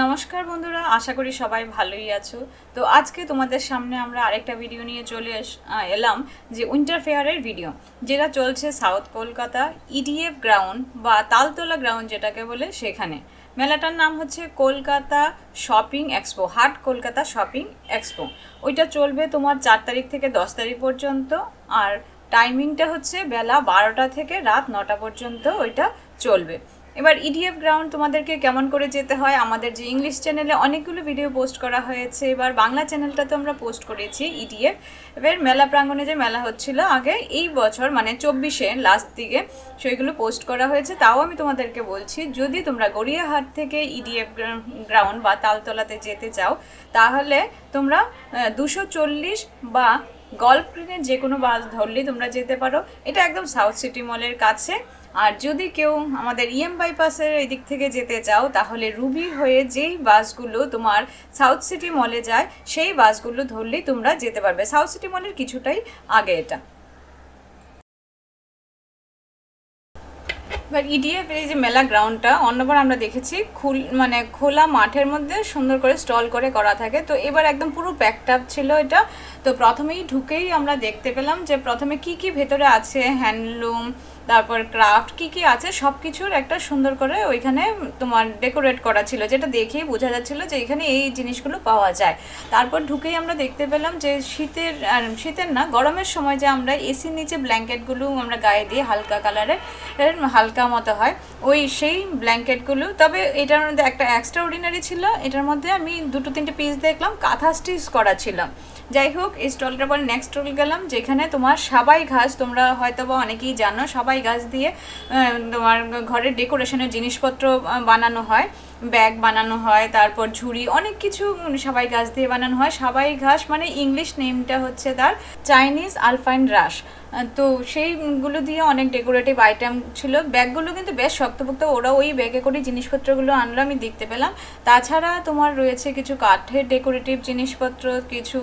নমস্কার বন্ধুরা, আশা করি সবাই ভালোই আছো। তো আজকে তোমাদের সামনে আমরা আরেকটা ভিডিও নিয়ে চলে এলাম, যে উইন্টার ফেয়ারের ভিডিও, যেটা চলছে সাউথ কলকাতা ইডিএফ গ্রাউন্ড বা তালতলা গ্রাউন্ড যেটাকে বলে। সেখানে মেলাটার নাম হচ্ছে কলকাতা শপিং এক্সপো, হাট কলকাতা শপিং এক্সপো। ওইটা চলবে তোমার 4 তারিখ থেকে 10 তারিখ পর্যন্ত, আর টাইমিংটা হচ্ছে বেলা 12টা থেকে রাত 9টা পর্যন্ত ওইটা চলবে। এবার ইডিএফ গ্রাউন্ড তোমাদেরকে কেমন করে যেতে হয়, আমাদের যে ইংলিশ চ্যানেলে অনেকগুলো ভিডিও পোস্ট করা হয়েছে, এবার বাংলা চ্যানেলটাতে আমরা পোস্ট করেছি ইডিএফ। এবার মেলা প্রাঙ্গণে যে মেলা হচ্ছিল আগে এই বছর, মানে 24-এ লাস্ট দিকে, সেইগুলো পোস্ট করা হয়েছে। তাও আমি তোমাদেরকে বলছি, যদি তোমরা গড়িয়াহাট থেকে ইডিএফ গ্রাউন্ড বা তালতলাতে যেতে চাও, তাহলে তোমরা 240 বা গল্ফ গ্রিনের যে কোনো বাস ধরলেই তোমরা যেতে পারো। এটা একদম সাউথ সিটি মলের কাছে। আর যদি কেউ আমাদের ইএম বাইপাসের এই দিক থেকে যেতে চাও, তাহলে রুবি হয়ে যেই বাসগুলো তোমার সাউথ সিটি মলে যায়, সেই বাসগুলো ধরলেই তোমরা যেতে পারবে। সাউথ সিটি মলের কিছুটাই আগে এটা। এবার ইডিএফ এই যে মেলা গ্রাউন্ডটা অন্যবার আমরা দেখেছি মানে খোলা মাঠের মধ্যে সুন্দর করে স্টল করে করা থাকে, তো এবার একদম পুরো প্যাকড আপ ছিল এটা। তো প্রথমেই ঢুকেই আমরা দেখতে পেলাম যে প্রথমে কি কি ভেতরে আছে, হ্যান্ডলুম, তারপর ক্রাফট কি কি আছে সব কিছুর একটা সুন্দর করে ওইখানে তোমার ডেকোরেট করা ছিল, যেটা দেখেই বোঝা যাচ্ছিল যে এখানে এই জিনিসগুলো পাওয়া যায়। তারপর ঢুকেই আমরা দেখতে পেলাম যে শীতের না, গরমের সময় যে আমরা এসির নিচে ব্ল্যাঙ্কেটগুলো আমরা গায়ে দিয়ে হালকা কালারের, হালকা মতো হয় ওই সেই ব্ল্যাঙ্কেটগুলো। তবে এটার মধ্যে একটা এক্সট্রা অর্ডিনারি ছিল, এটার মধ্যে আমি 2-3টে পিস দেখলাম কাঁথা স্টিচ করা ছিল। যাই হোক, এই স্টলটার পর নেক্সট স্টল গেলাম, যেখানে তোমার সাবাই ঘাস, তোমরা হয়তো বা অনেকেই জানো, সাবাই ঘাস দিয়ে তোমার ঘরের ডেকোরেশনের জিনিসপত্র বানানো হয়, ব্যাগ বানানো হয়, তারপর ঝুড়ি, অনেক কিছু সাবাই ঘাস দিয়ে বানানো হয়। সাবাই ঘাস মানে ইংলিশ নেমটা হচ্ছে তার চাইনিজ আলপাইন রাশ। তো সেইগুলো দিয়ে অনেক ডেকোরেটিভ আইটেম ছিল। ব্যাগগুলো কিন্তু বেশ শক্তপোক্ত, ওরা ওই ব্যাগে করে জিনিসপত্রগুলো আনলো আমি দেখতে পেলাম। তাছাড়া তোমার রয়েছে কিছু কাঠের ডেকোরেটিভ জিনিসপত্র, কিছু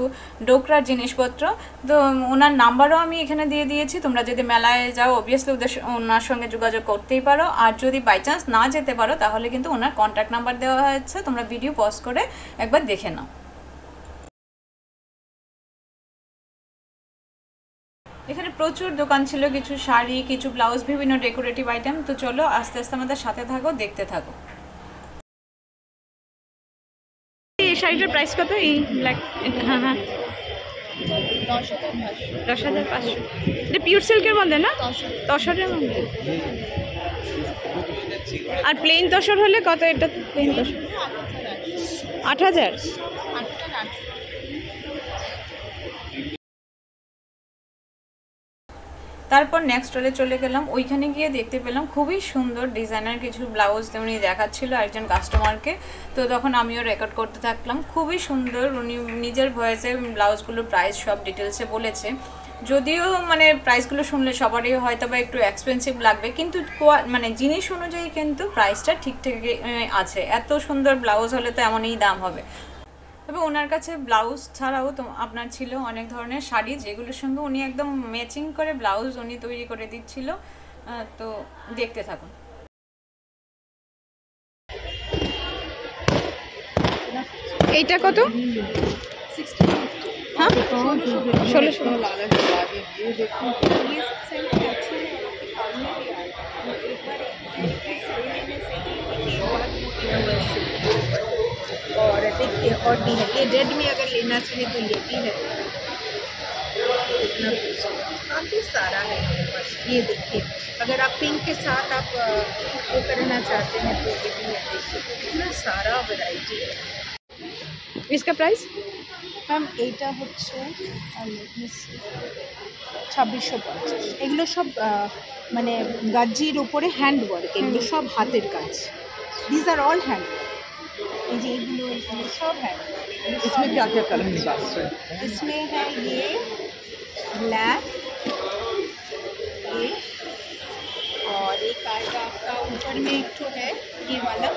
ডোকরার জিনিসপত্র। তো ওনার নাম্বারও আমি এখানে দিয়ে দিয়েছি, তোমরা যদি মেলায় যাও অবভিয়াসলি ওনার সঙ্গে যোগাযোগ করতেই পারো। আর যদি বাই চান্স না যেতে পারো, তাহলে কিন্তু ওনার কন্ট্যাক্ট নাম্বার দেওয়া হয়েছে, তোমরা ভিডিও পজ করে একবার দেখে নাও। এখানে প্রচুর দোকান ছিল, কিছু শাড়ি, কিছু ব্লাউজ, বিভিন্ন ডেকোরেটিভ আইটেম। তো চলো আস্তে আস্তে আমাদের সাথে থাকো, দেখতে থাকো। এই শাড়িটার প্রাইস কত? এই ব্ল্যাক, হ্যাঁ হ্যাঁ, 10,500। এটা পিওর সিল্কের মধ্যে না, তসরের মধ্যে। আর প্লেন তসর হলে কত? এটা প্লেন তসর 8,000। তারপর নেক্সট স্টলে চলে গেলাম, ওইখানে গিয়ে দেখতে পেলাম খুবই সুন্দর ডিজাইনার কিছু ব্লাউজ তেমনি দেখাচ্ছিল একজন কাস্টমারকে। তো তখন আমিও রেকর্ড করতে থাকলাম। খুবই সুন্দর, উনি নিজের ভয়েসে ব্লাউজগুলোর প্রাইস সব ডিটেলসে বলেছে। যদিও মানে প্রাইসগুলো শুনলে সবারই হয়তো বা একটু এক্সপেন্সিভ লাগবে, কিন্তু মানে জিনিস অনুযায়ী কিন্তু প্রাইসটা ঠিকঠাক আছে। এত সুন্দর ব্লাউজ হলে তো এমনই দাম হবে। তবে ওনার কাছে ব্লাউজ ছাড়াও তো আপনার ছিল অনেক ধরনের শাড়ি, যেগুলোর সঙ্গে উনি একদম ম্যাচিং করে ব্লাউজ উনি তৈরি করে দিচ্ছিল। তো দেখতে থাকুন। এইটা কত? হ্যাঁ, 1600। और देखिए और भी है, ये रेड में अगर लेना चाहिए तो ये भी है, इतना काफ़ी सारा है मेरे पास। ये देखिए, अगर आप पिंक के साथ आप वो करना चाहते हैं तो ये भी है। देखिए इतना सारा वैरायटी है। इसका प्राइस ম্যাম এইটা হচ্ছে 2650। এগুলো সব মানে গাজির উপরে হ্যান্ড ওয়ার্ক, এগুলো সব হাতের কাজ। This are all hand work. ये सब है। इसमें क्या क्या कलर निकाल सकते हैं? इसमें है ये ब्लैक, ये, और एक आएगा आपका ऊपर में एक तो है ये वाला।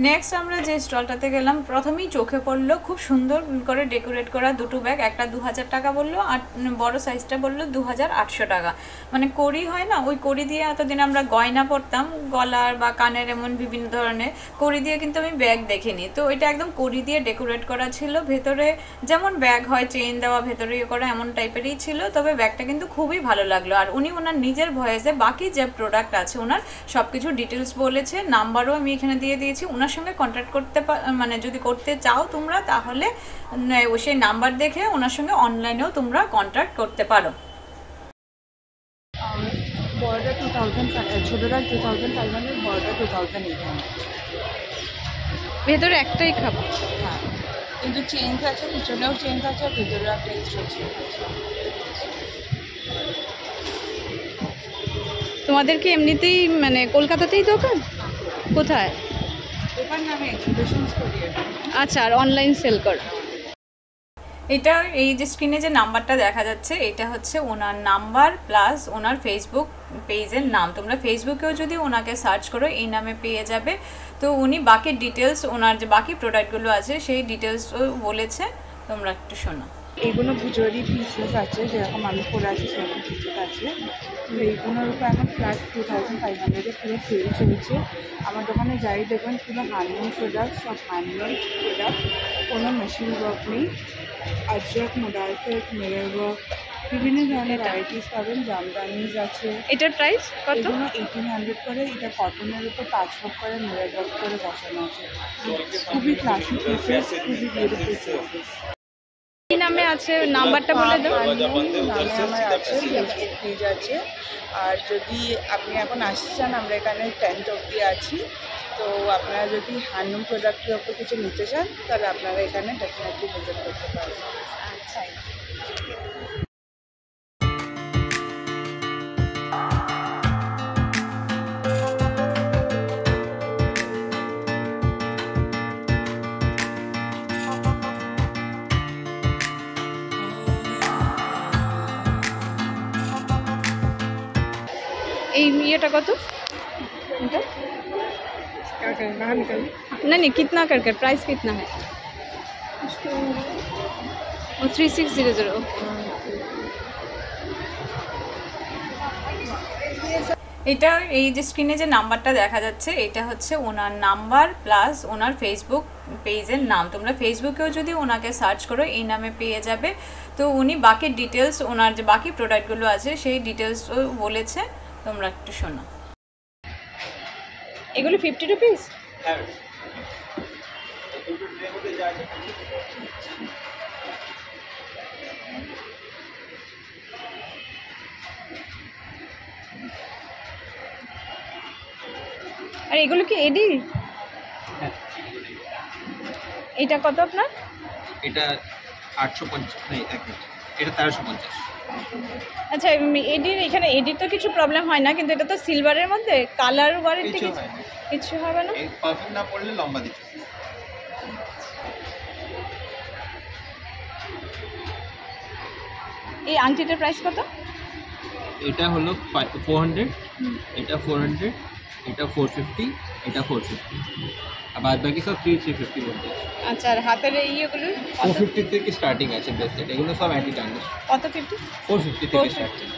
নেক্সট আমরা যে স্টলটাতে গেলাম প্রথমেই চোখে পড়লো খুব সুন্দর করে ডেকোরেট করা দুটো ব্যাগ, একটা 2000 টাকা বললো আর বড় সাইজটা বললো 2800 টাকা। মানে কড়ি হয় না, ওই কড়ি দিয়ে এতদিন আমরা গয়না পরতাম গলার বা কানের, এমন বিভিন্ন ধরনের কড়ি দিয়ে কিন্তু আমি ব্যাগ দেখিনি। তো এটা একদম কড়ি দিয়ে ডেকোরেট করা ছিল, ভেতরে যেমন ব্যাগ হয় চেইন দেওয়া ভেতরে ইয়ে করা এমন টাইপেরই ছিল, তবে ব্যাগটা কিন্তু খুবই ভালো লাগলো। আর উনি ওনার নিজের ভয়েসে বাকি যে প্রোডাক্ট আছে ওনার সব কিছু ডিটেলস বলেছে, নাম্বারও আমি এখানে দিয়ে দিয়েছি। ওনার সঙ্গে কন্ট্যাক্ট করতে মানে যদি করতে চাও তোমরা তাহলে সেই নাম্বার দেখে ওনার সঙ্গে অনলাইনেও তোমরা কন্ট্যাক্ট করতে পারো। বড়টা 2000, ছোটটা 2500, বড়টা 2800। ভেতরে একটাই খাবো। হ্যাঁ, কিন্তু চেঞ্জ আছে, পিছনেও চেঞ্জ আছে, ভেতরেও একটা এক্সট্রা চেঞ্জ আছে। তোমাদের কি এমনিতেই মানে কলকাতাতেই দোকান? কোথায়? দোকান নামে এক্সিবিশন করিয়ে। আচ্ছা, আর অনলাইন সেল কর। এটা এই যে স্ক্রিনে যে নাম্বারটা দেখা যাচ্ছে এটা হচ্ছে ওনার নাম্বার প্লাস ওনার ফেসবুক পেজের নাম। তোমরা ফেসবুকেও যদি ওনাকে সার্চ করো এই নামে পেয়ে যাবে। তো উনি বাকি ডিটেলস ওনার যে বাকি প্রোডাক্টগুলো আছে সেই ডিটেলসও বলেছে, তোমরা একটু শোনো। এগুলো জুয়েলারি পিসেস আছে, যেরকম আমি পরে আছি সেরকম পিসেস আছে। তো এইগুলোর উপর এখন ফ্ল্যাট 2500-এ পুরো সেল চলছে। আমার দোকানে যাই দেখবেন পুরো হ্যান্ডলুম প্রোডাক্ট, সব হ্যান্ডলুম প্রোডাক্ট, কোনো মেশিন ওয়ার্ক নেই। আজরাক, মোডার্কেট, মিরর ওয়ার্ক, বিভিন্ন ধরনের ভ্যারাইটিস পাবেন। জামদানিজ আছে। এটার প্রাইস কত? এগুলো 1800 করে। এটা কটনের উপর পাঁচ ওয়ার্ক করে মিরর ওয়ার্ক করে বসানো আছে। খুবই ক্লাসিক পিসেস, খুবই বিউটিফুল পিসেস। কি নামে আছে নাম্বারটা বলে দাও। নামে আমার আছে, ফেসবুক পেজ আছে। আর যদি আপনি এখন আসতে চান, আমরা এখানে 10th অবধি আছি। তো আপনারা যদি হ্যান্ডলুম প্রোডাক্টের ওপর কিছু নিতে চান তাহলে আপনারা এখানে ডেফিনেটলি ভিজিট করতে পারবেন। আচ্ছা, এই ইয়েটা কত? नहीं कितना करके प्राइस कितना है? वो 3600। এটা এই যে স্ক্রিনে যে নাম্বারটা দেখা যাচ্ছে এটা হচ্ছে ওনার নাম্বার প্লাস ওনার ফেসবুক পেজের নাম। তোমরা ফেসবুকেও যদি ওনাকে সার্চ করো এই নামে পেয়ে যাবে। তো উনি বাকি ডিটেলস ওনার যে বাকি প্রোডাক্টগুলো আছে সেই ডিটেলসও বলেছে, তোমরা একটু শোনো। এগুলো 50 রুপিস? হ্যাঁ। আর এগুলো কি এডি? হ্যাঁ। এটা কত আপনার? এটা 850, नहीं এক মিনিট, এটা 1350। আচ্ছা, এডির এখানে এডির তো কিছু প্রবলেম হয় না, কিন্তু এটা তো সিলভারের মধ্যে কালার ওয়ারেন্টি কিছু হবে না? এই পারফিউম না পড়লে লম্বা দিতে। এই আংটিটার প্রাইস কত? এটা হলো 400, এটা 400, এটা 450, এটা 450, আর বাদ বাকি সব 350 মধ্যে। আচ্ছা, আর হাতের এইগুলো 450 থেকে স্টার্টিং আছে ব্রেসলেট, এগুলো সব অ্যান্টি টার্নিশ। কত? 50? 450 থেকে স্টার্টিং।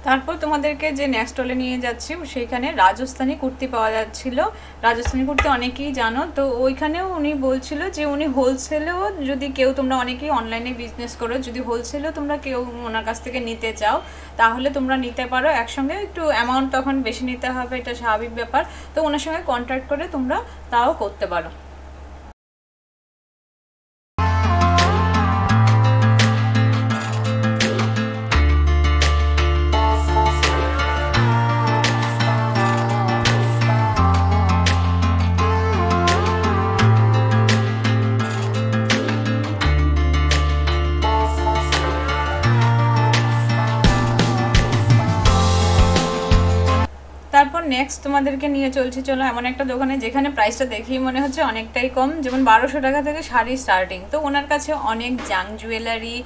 তারপর তোমাদেরকে যে নেক্সট স্টলে নিয়ে যাচ্ছি সেইখানে রাজস্থানি কুর্তি পাওয়া যাচ্ছিল। রাজস্থানি কুর্তি অনেকেই জানো, তো ওইখানেও উনি বলছিল যে উনি হোলসেলেও, যদি কেউ তোমরা অনেকেই অনলাইনে বিজনেস করো, যদি হোলসেলেও তোমরা কেউ ওনার কাছ থেকে নিতে চাও তাহলে তোমরা নিতে পারো। একসঙ্গে একটু অ্যামাউন্ট তখন বেশি নিতে হবে, এটা স্বাভাবিক ব্যাপার। তো ওনার সঙ্গে কন্ট্যাক্ট করে তোমরা তাও করতে পারো। তারপর নেক্সট তোমাদেরকে নিয়ে চলছি, চলো এমন একটা দোকানে যেখানে প্রাইসটা দেখেই মনে হচ্ছে অনেকটাই কম। যেমন 1200 টাকা থেকে শাড়ি স্টার্টিং। তো ওনার কাছে অনেক জাং জুয়েলারি,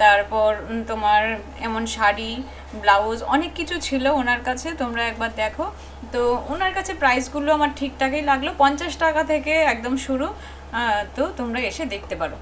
তারপর তোমার এমন শাড়ি, ব্লাউজ অনেক কিছু ছিল ওনার কাছে, তোমরা একবার দেখো। তো ওনার কাছে প্রাইসগুলো আমার ঠিকঠাকই লাগলো, 50 টাকা থেকে একদম শুরু। তো তোমরা এসে দেখতে পারো।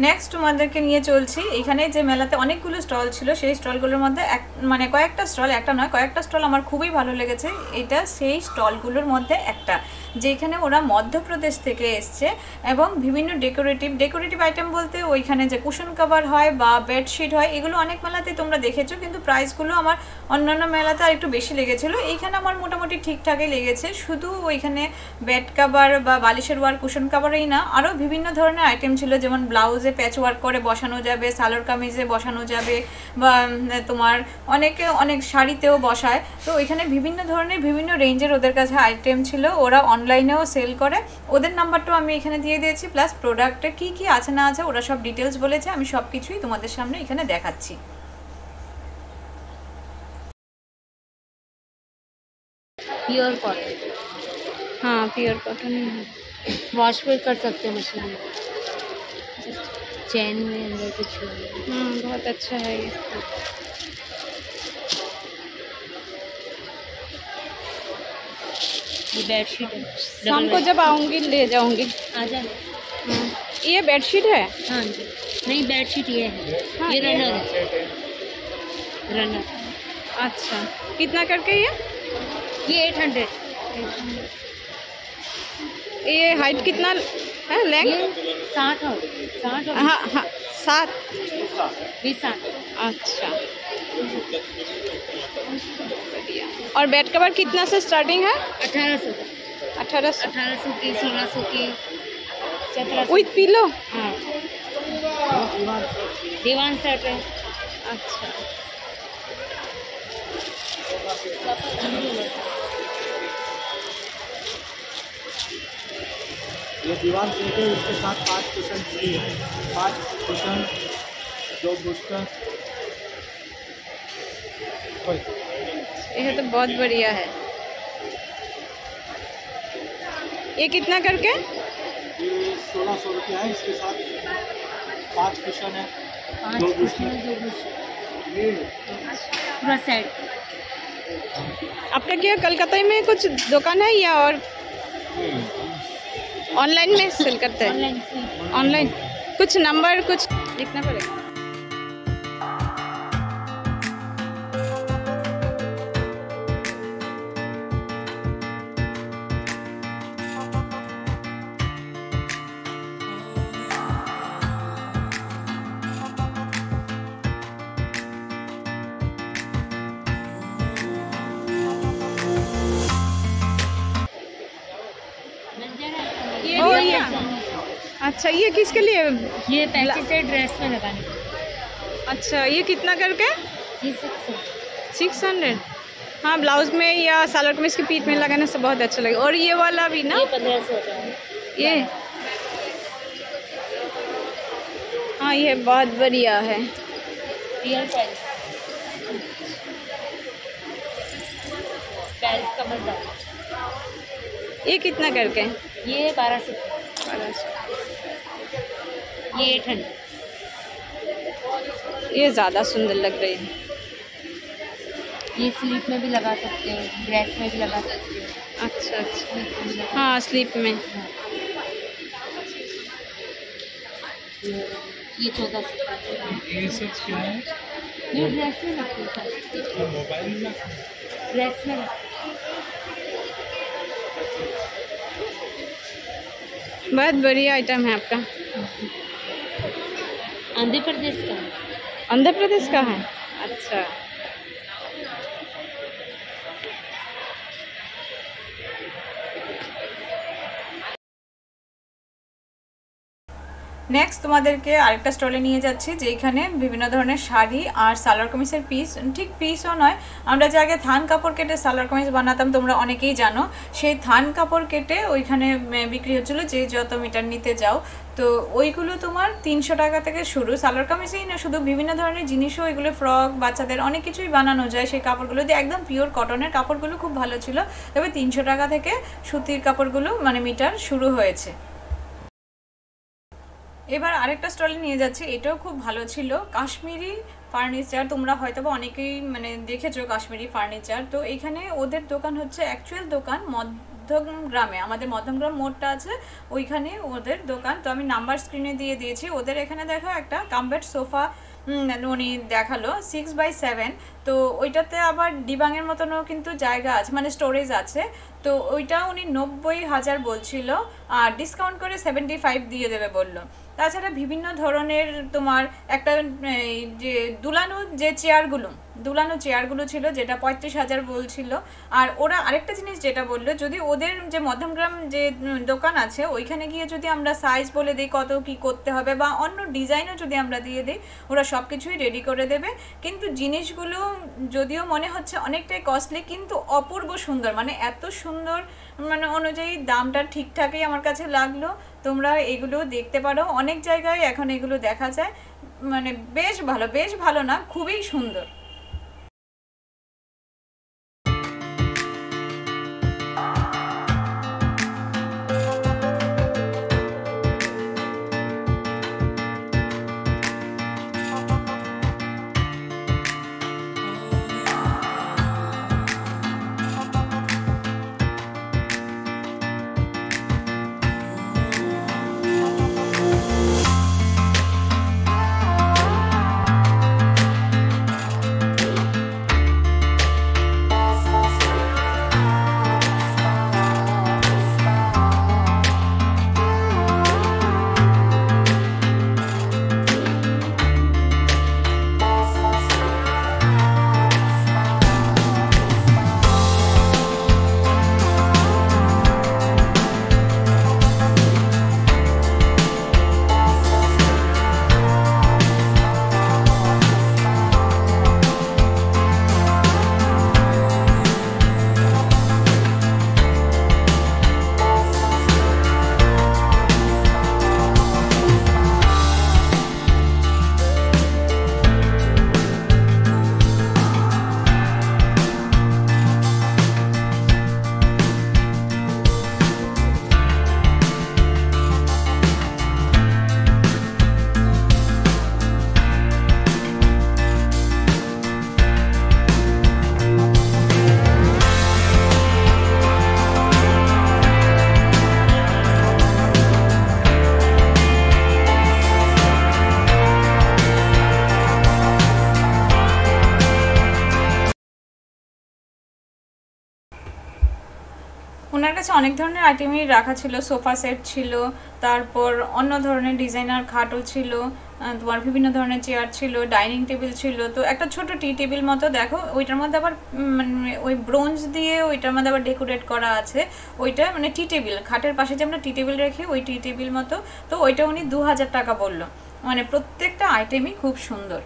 নেক্সট তোমাদেরকে নিয়ে চলছি। এখানে যে মেলাতে অনেকগুলো স্টল ছিল, সেই স্টলগুলোর মধ্যে মানে কয়েকটা স্টল, একটা নয় কয়েকটা স্টল আমার খুবই ভালো লেগেছে। এটা সেই স্টলগুলোর মধ্যে একটা, যেখানে ওরা মধ্যপ্রদেশ থেকে এসছে এবং বিভিন্ন ডেকোরেটিভ আইটেম বলতে ওইখানে যে কুশন কভার হয় বা বেডশিট হয়, এগুলো অনেক মেলাতে তোমরা দেখেছো, কিন্তু প্রাইসগুলো আমার অন্যান্য মেলাতে আর একটু বেশি লেগেছিলো। এইখানে আমার মোটামুটি ঠিকঠাকই লেগেছে। শুধু ওইখানে বেড কভার বা বালিশের ওয়ার, কুশন কভারেই না, আরও বিভিন্ন ধরনের আইটেম ছিল, যেমন ব্লাউজে প্যাচ ওয়ার্ক করে বসানো যাবে, সালোয়ার কামিজে বসানো যাবে, বা তোমার অনেক শাড়িতেও বসায়। তো ওইখানে বিভিন্ন ধরনের বিভিন্ন রেঞ্জের ওদের কাছে আইটেম ছিল। ওরা অনলাইনেও সেল করে, ওদের নাম্বারটাও আমি এখানে দিয়ে দিয়েছি, প্লাস প্রোডাক্টে কি কি আছে না আছে ওরা সব ডিটেলস বলেছে। আমি সব কিছুই তোমাদের সামনে এখানে দেখাচ্ছি। प्योर कॉटन, हाँ प्योर कॉटन वॉश भी कर सकते हैं मशीन में, चैन में अंदर कुछ बहुत अच्छा है ये। बेडशीट है, शाम को जब आऊँगी ले जाऊँगी। आ जाए। ये बेडशीट है? हाँ जी, नहीं बेडशीट ये है। हाँ, ये रनर है, रनर। अच्छा, कितना करके ये 800। ये हाइट कितना है, लेंथ? ये 60 हो, 60 हाँ हाँ 7। 20-60। अच्छा, बढ़िया। और बेड कवर कितना से स्टार्टिंग है? 1800 का, 1800। 1800 की, 1600 की, 1700 विथ पिलो? हाँ, दीवान सेट है। अच्छा, ये दीवार सेट है, इसके साथ 5 कुशन फ्री है। 5 कुशन, 2 बूस्टर। ये तो बहुत बढ़िया है। ये कितना करके? ये 1600 रुपया है, इसके साथ 5 कुशन है, 2 बूस्टर। ये पूरा सेट। आपका क्या कलकत्ता में कुछ दुकान है या और ऑनलाइन में सेल करते हैं? ऑनलाइन से। ऑनलाइन कुछ नंबर कुछ लिखना पड़ेगा। ये और भी है? अच्छा, ये किसके लिए? ये पैकेज है ड्रेस में लगाने के। अच्छा, ये कितना करके? ये 600। 600। हाँ, ब्लाउज में या सलवार कमीज के पीठ में लगाने से बहुत अच्छा लगेगा। और ये वाला भी ना? ये 1500 का है। ये हाँ ये बहुत बढ़िया है। रियल टाइल्स, टाइल्स का मजा। ये कितना करके? ये 1200, ये 800। ये ज़्यादा सुंदर लग रही है। ये स्लीप में भी लगा सकते हो, ड्रेस में भी लगा सकते हो। अच्छा अच्छा, स्लीप में भी लगा हाँ स्लीप में। ये 1400। ये सब क्या है? ये ड्रेस में लगते हैं सर, मोबाइल में ड्रेस में लगते बहुत बढ़िया आइटम है आपका। हैं। आंध्र प्रदेश का है। आंध्र प्रदेश का है? अच्छा। নেক্সট তোমাদেরকে আরেকটা স্টলে নিয়ে যাচ্ছি, যেখানে বিভিন্ন ধরনের শাড়ি আর সালোয়ার কামিজের পিস, ঠিক পিসও নয়, আমরা যে আগে থান কাপড় কেটে সালোয়ার কামিজ বানাতাম তোমরা অনেকেই জানো, সেই থান কাপড় কেটে ওইখানে বিক্রি হচ্ছিলো, যে যত মিটার নিতে যাও। তো ওইগুলো তোমার 300 টাকা থেকে শুরু। সালোয়ার কামিজেই না, শুধু বিভিন্ন ধরনের জিনিসও, এগুলো ফ্রক বাচ্চাদের অনেক কিছুই বানানো যায় সেই কাপড়গুলো দিয়ে। একদম পিওর কটনের কাপড়গুলো খুব ভালো ছিল, তবে 300 টাকা থেকে সুতির কাপড়গুলো মানে মিটার শুরু হয়েছে। এবার আরেকটা স্টলে নিয়ে যাচ্ছি, এটাও খুব ভালো ছিল, কাশ্মীরি ফার্নিচার। তোমরা হয়তো বা অনেকেই মানে দেখেছো কাশ্মীরি ফার্নিচার। তো এখানে ওদের দোকান হচ্ছে অ্যাকচুয়াল দোকান মধ্যমগ্রামে, আমাদের মধ্যমগ্রাম মোড়টা আছে ওইখানে ওদের দোকান। তো আমি নাম্বার স্ক্রিনে দিয়ে দিয়েছি। ওদের এখানে দেখো একটা কামবেড সোফা উনি দেখালো 6x7। তো ওইটাতে আবার ডিবাংয়ের মতনও কিন্তু জায়গা আছে, মানে স্টোরেজ আছে। তো ওইটা উনি 90,000 বলছিল, আর ডিসকাউন্ট করে 75 দিয়ে দেবে বললো। তাছাড়া বিভিন্ন ধরনের তোমার একটা যে দুলানো চেয়ারগুলো ছিল, যেটা 35,000 বলছিল। আর ওরা আরেকটা জিনিস যেটা বললো, যদি ওদের যে মধ্যমগ্রাম যে দোকান আছে ওইখানে গিয়ে যদি আমরা সাইজ বলে দিই কত কি করতে হবে, বা অন্য ডিজাইনও যদি আমরা দিয়ে দিই, ওরা সব কিছুই রেডি করে দেবে। কিন্তু জিনিসগুলো যদিও মনে হচ্ছে অনেকটাই কস্টলি, কিন্তু অপূর্ব সুন্দর, মানে এত সুন্দর, মানে অনুযায়ী দামটা ঠিকঠাকই আমার কাছে লাগলো। তোমরা এগুলো দেখতে পারো, অনেক জায়গায় এখন এগুলো দেখা যায়, মানে বেশ ভালো না, খুবই সুন্দর। ওনার কাছে অনেক ধরনের আইটেমই রাখা ছিল, সোফা সেট ছিল, তারপর অন্য ধরনের ডিজাইনার খাটও ছিল, তোমার বিভিন্ন ধরনের চেয়ার ছিল, ডাইনিং টেবিল ছিল। তো একটা ছোট টি টেবিল মতো দেখো, ওইটার মধ্যে আবার মানে ওই ব্রোঞ্জ দিয়ে ওইটার মধ্যে আবার ডেকোরেট করা আছে। ওইটা মানে টি টেবিল, খাটের পাশে যে আমরা টি টেবিল রেখি ওই টি টেবিল মতো। তো ওইটা উনি 2000 টাকা বললো। মানে প্রত্যেকটা আইটেমই খুব সুন্দর।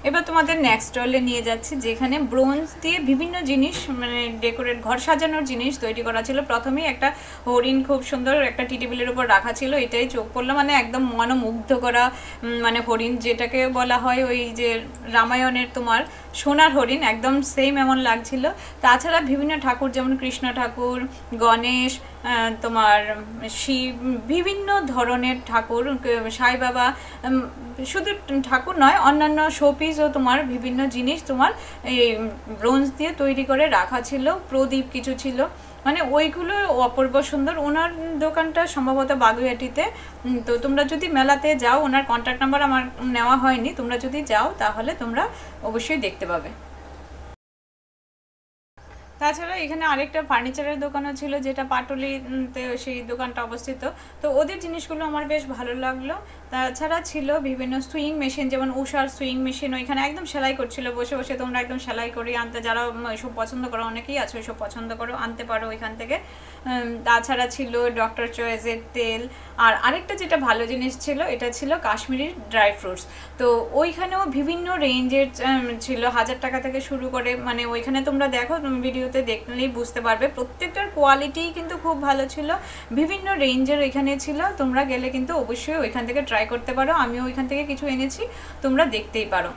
এবার তোমাদের নেক্সট স্টলে নিয়ে যাচ্ছি, যেখানে ব্রোঞ্জ দিয়ে বিভিন্ন জিনিস মানে ডেকোরেট ঘর সাজানোর জিনিস তৈরি করা ছিল। প্রথমেই একটা হরিণ খুব সুন্দর একটা টি টেবিলের উপর রাখা ছিল, এটাই চোখ পড়লো, মানে একদম মনোমুগ্ধ করা মানে হরিণ, যেটাকে বলা হয় ওই যে রামায়ণের তোমার সোনার হরিণ, একদম সেম এমন লাগছিল। তাছাড়া বিভিন্ন ঠাকুর যেমন কৃষ্ণ ঠাকুর, গণেশ, তোমার শিব, বিভিন্ন ধরনের ঠাকুর, সাই বাবা, শুধু ঠাকুর নয় অন্যান্য শোপিসও তোমার বিভিন্ন জিনিস তোমার এই ব্রোঞ্জ দিয়ে তৈরি করে রাখা ছিল। প্রদীপ কিছু ছিল, মানে ওইগুলো অপূর্ব সুন্দর। ওনার দোকানটা সম্ভবত বাগুইআটিতে। তো তোমরা যদি মেলাতে যাও, ওনার কন্ট্যাক্ট নাম্বার আমার নেওয়া হয়নি, তোমরা যদি যাও তাহলে তোমরা অবশ্যই দেখতে পাবে। তাছাড়া এখানে আরেকটা ফার্নিচারের দোকানও ছিল, যেটা পাটুলিতে সেই দোকানটা অবস্থিত। তো ওদের জিনিসগুলো আমার বেশ ভালো লাগলো। তাছাড়া ছিল বিভিন্ন সুইং মেশিন, যেমন উষার সুইং মেশিন, ওইখানে একদম সেলাই করছিল বসে বসে। তোমরা একদম সেলাই করে আনতে, যারা ওইসব পছন্দ করো, অনেকেই আছে ওইসব পছন্দ করো, আনতে পারো ওইখান থেকে। তাছাড়া ছিল ডক্টর চয়েসের তেল। আর আরেকটা যেটা ভালো জিনিস ছিল, এটা ছিল কাশ্মীরি ড্রাই ফ্রুটস। তো ওইখানেও বিভিন্ন রেঞ্জের ছিল, 1000 টাকা থেকে শুরু করে, মানে ওইখানে তোমরা দেখো, তুমি ভিডিওতে দেখলেই বুঝতে পারবে, প্রত্যেকটার কোয়ালিটি কিন্তু খুব ভালো ছিল। বিভিন্ন রেঞ্জের এখানে ছিল, তোমরা গেলে কিন্তু অবশ্যই ওইখান থেকে ট্রাই করতে পারো। আমিও ওইখান থেকে কিছু এনেছি, তোমরা দেখতেই পারো।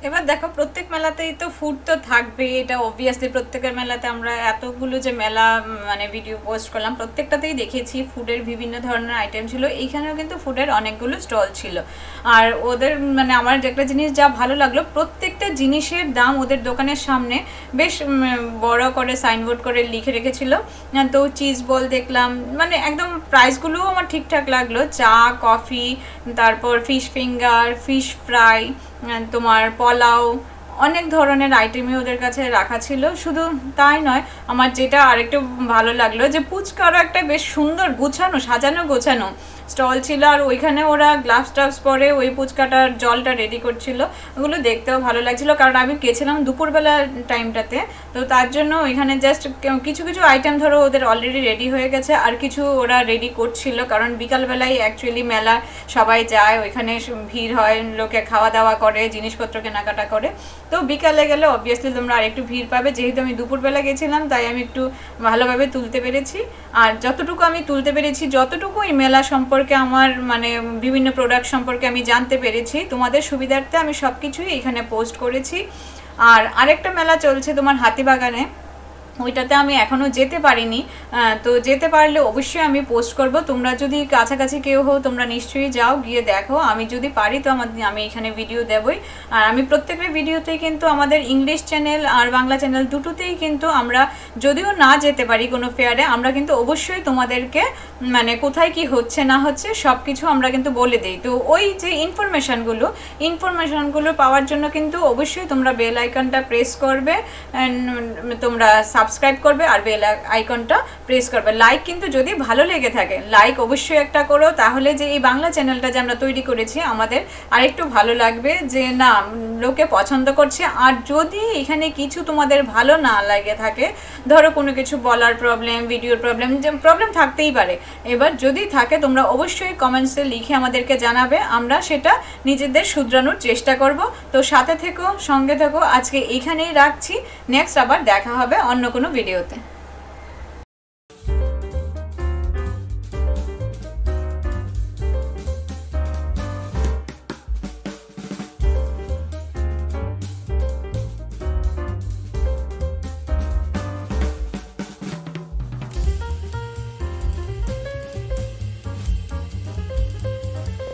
এবার দেখো, প্রত্যেক মেলাতেই তো ফুড তো থাকবে, এটা অবভিয়াসলি প্রত্যেকের মেলাতে আমরা এতগুলো যে মেলা মানে ভিডিও পোস্ট করলাম, প্রত্যেকটাতেই দেখেছি ফুডের বিভিন্ন ধরনের আইটেম ছিল। এইখানেও কিন্তু ফুডের অনেকগুলো স্টল ছিল। আর ওদের মানে আমার একটা জিনিস যা ভালো লাগলো, প্রত্যেকটা জিনিসের দাম ওদের দোকানের সামনে বেশ বড় করে সাইনবোর্ড করে লিখে রেখেছিল। তো চিজ বল দেখলাম, মানে একদম প্রাইসগুলোও আমার ঠিকঠাক লাগলো। চা, কফি, তারপর ফিশ ফিঙ্গার, ফিশ ফ্রাই, তোমার পোলাও, অনেক ধরনের আইটেমই ওদের কাছে রাখা ছিল। শুধু তাই নয়, আমার যেটা আরেকটু ভালো লাগলো যে ফুচকারও একটা বেশ সুন্দর গুছানো, সাজানো গোছানো স্টল ছিল। আর ওইখানে ওরা গ্লাভস টাভস পরে ওই ফুচকাটার জলটা রেডি করছিল, ওগুলো দেখতেও ভালো লাগছিল। কারণ আমি গেছিলাম দুপুরবেলা টাইমটাতে, তো তার জন্য ওইখানে জাস্ট কিছু কিছু আইটেম ধরো ওদের অলরেডি রেডি হয়ে গেছে, আর কিছু ওরা রেডি করছিল। কারণ বিকালবেলায় অ্যাকচুয়ালি মেলা সবাই যায়, ওইখানে ভিড় হয়, লোকে খাওয়া দাওয়া করে, জিনিসপত্র কেনাকাটা করে। তো বিকালে গেলে অবভিয়াসলি তোমরা আর একটু ভিড় পাবে। যেহেতু আমি দুপুরবেলা গেছিলাম, তাই আমি একটু ভালোভাবে তুলতে পেরেছি। আর যতটুকু আমি তুলতে পেরেছি, যতটুকু এই মেলা সম্পর্কে আমার মানে বিভিন্ন প্রোডাক্ট সম্পর্কে আমি জানতে পেরেছি, তোমাদের সুবিধার্থে আমি সব কিছুই এখানে পোস্ট করেছি। আর আরেকটা মেলা চলছে তোমার হাতিবাগানে, ওইটাতে আমি এখনও যেতে পারিনি। তো যেতে পারলে অবশ্যই আমি পোস্ট করব। তোমরা যদি কাছাকাছি কেউ হও, তোমরা নিশ্চয়ই যাও, গিয়ে দেখো। আমি যদি পারি তো আমি এখানে ভিডিও দেবই। আর আমি প্রত্যেকের ভিডিওতেই কিন্তু আমাদের ইংলিশ চ্যানেল আর বাংলা চ্যানেল দুটোতেই কিন্তু আমরা যদিও না যেতে পারি কোনো ফেয়ারে, আমরা কিন্তু অবশ্যই তোমাদেরকে মানে কোথায় কি হচ্ছে না হচ্ছে সব কিছু আমরা কিন্তু বলে দিই। তো ওই যে ইনফরমেশনগুলো পাওয়ার জন্য কিন্তু অবশ্যই তোমরা বেল আইকনটা প্রেস করবে, তোমরা সাবস্ক্রাইব করবে আর বেল আইকনটা প্রেস করবে। লাইক কিন্তু যদি ভালো লেগে থাকে লাইক অবশ্যই একটা করো, তাহলে যে এই বাংলা চ্যানেলটা যে আমরা তৈরি করেছি আমাদের আরেকটু ভালো লাগবে যে না লোকে পছন্দ করছে। আর যদি এখানে কিছু তোমাদের ভালো না লাগে থাকে, ধরো কোনো কিছু বলার প্রবলেম, ভিডিওর প্রবলেম, যে প্রবলেম থাকতেই পারে, এবার যদি থাকে তোমরা অবশ্যই কমেন্টসে লিখে আমাদেরকে জানাবে, আমরা সেটা নিজেদের শুধরানোর চেষ্টা করব। তো সাথে থেকো, সঙ্গে থেকো, আজকে এইখানেই রাখছি, নেক্সট আবার দেখা হবে অন্য কোনো ভিডিওতে।